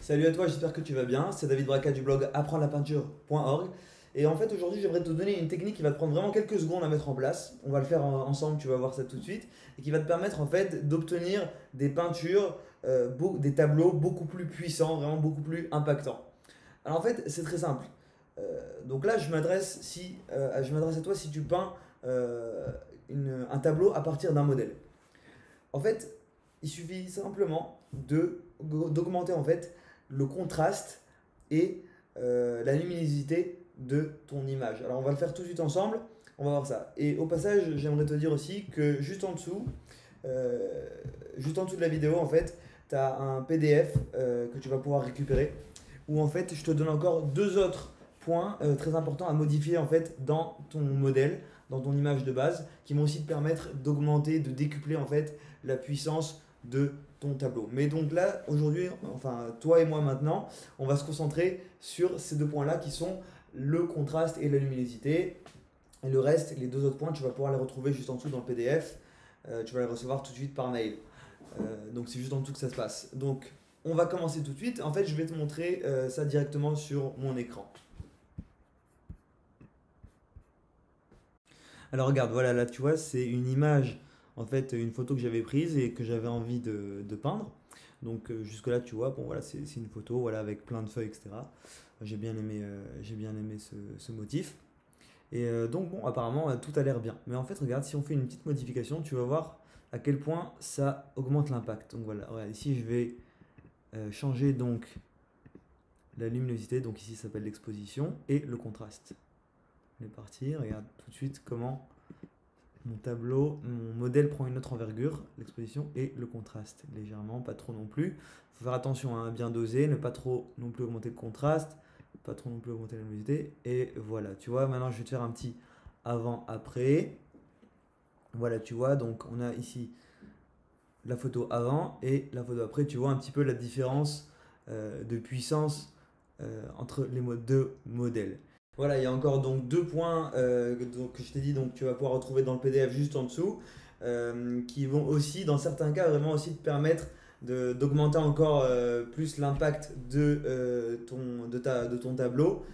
Salut à toi, j'espère que tu vas bien. C'est David Braca du blog apprendre-la-peinture.org. Et en fait, aujourd'hui, j'aimerais te donner une technique qui va te prendre vraiment quelques secondes à mettre en place. On va le faire ensemble, tu vas voir ça tout de suite. Et qui va te permettre en fait d'obtenir des peintures, des tableaux beaucoup plus puissants, vraiment beaucoup plus impactants. Alors en fait, c'est très simple. Donc là, je m'adresse à toi si tu peins un tableau à partir d'un modèle. En fait, il suffit simplement d'augmenter en fait le contraste et la luminosité de ton image. Alors on va le faire tout de suite ensemble, on va voir ça. Et au passage, j'aimerais te dire aussi que euh, juste en dessous de la vidéo, en fait, tu as un PDF que tu vas pouvoir récupérer où en fait je te donne encore deux autres points très importants à modifier en fait dans ton modèle, dans ton image de base, qui vont aussi te permettre d'augmenter, de décupler en fait la puissance de ton tableau. Mais donc là, aujourd'hui, enfin toi et moi maintenant, on va se concentrer sur ces deux points-là qui sont le contraste et la luminosité. Et le reste, les deux autres points, tu vas pouvoir les retrouver juste en dessous dans le PDF. Tu vas les recevoir tout de suite par mail. Donc c'est juste en dessous que ça se passe. Donc on va commencer tout de suite. En fait, je vais te montrer ça directement sur mon écran. Alors regarde, voilà, là tu vois, c'est une image, en fait, une photo que j'avais prise et que j'avais envie de peindre. Donc jusque-là, tu vois, bon voilà, c'est une photo, voilà, avec plein de feuilles, etc. J'ai bien aimé ce motif. Et donc bon, apparemment, tout a l'air bien. Mais en fait, regarde, si on fait une petite modification, tu vas voir à quel point ça augmente l'impact. Donc voilà, regarde, ici je vais changer donc la luminosité, donc ici ça s'appelle l'exposition, et le contraste. On est parti, regarde tout de suite comment mon modèle prend une autre envergure, l'exposition et le contraste, légèrement, pas trop non plus. Il faut faire attention à bien doser, ne pas trop non plus augmenter le contraste, pas trop non plus augmenter la luminosité. Et voilà, tu vois, maintenant je vais te faire un petit avant-après. Voilà, tu vois, donc on a ici la photo avant et la photo après. Tu vois un petit peu la différence de puissance entre les deux modèles. Voilà, il y a encore donc deux points que je t'ai dit, donc tu vas pouvoir retrouver dans le PDF juste en dessous, qui vont aussi, dans certains cas, vraiment aussi te permettre d'augmenter encore plus l'impact de ton tableau,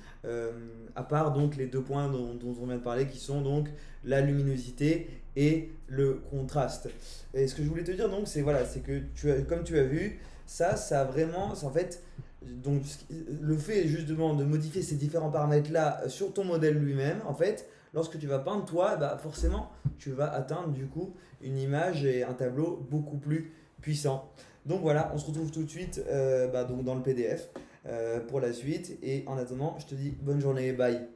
à part donc les deux points dont on vient de parler, qui sont donc la luminosité et le contraste. Et ce que je voulais te dire donc, c'est voilà, c'est que comme tu as vu, ça a vraiment, c'est en fait, donc le fait justement de modifier ces différents paramètres-là sur ton modèle lui-même, en fait, lorsque tu vas peindre toi, bah forcément, tu vas atteindre du coup une image et un tableau beaucoup plus puissant. Donc voilà, on se retrouve tout de suite donc dans le PDF pour la suite. Et en attendant, je te dis bonne journée, bye.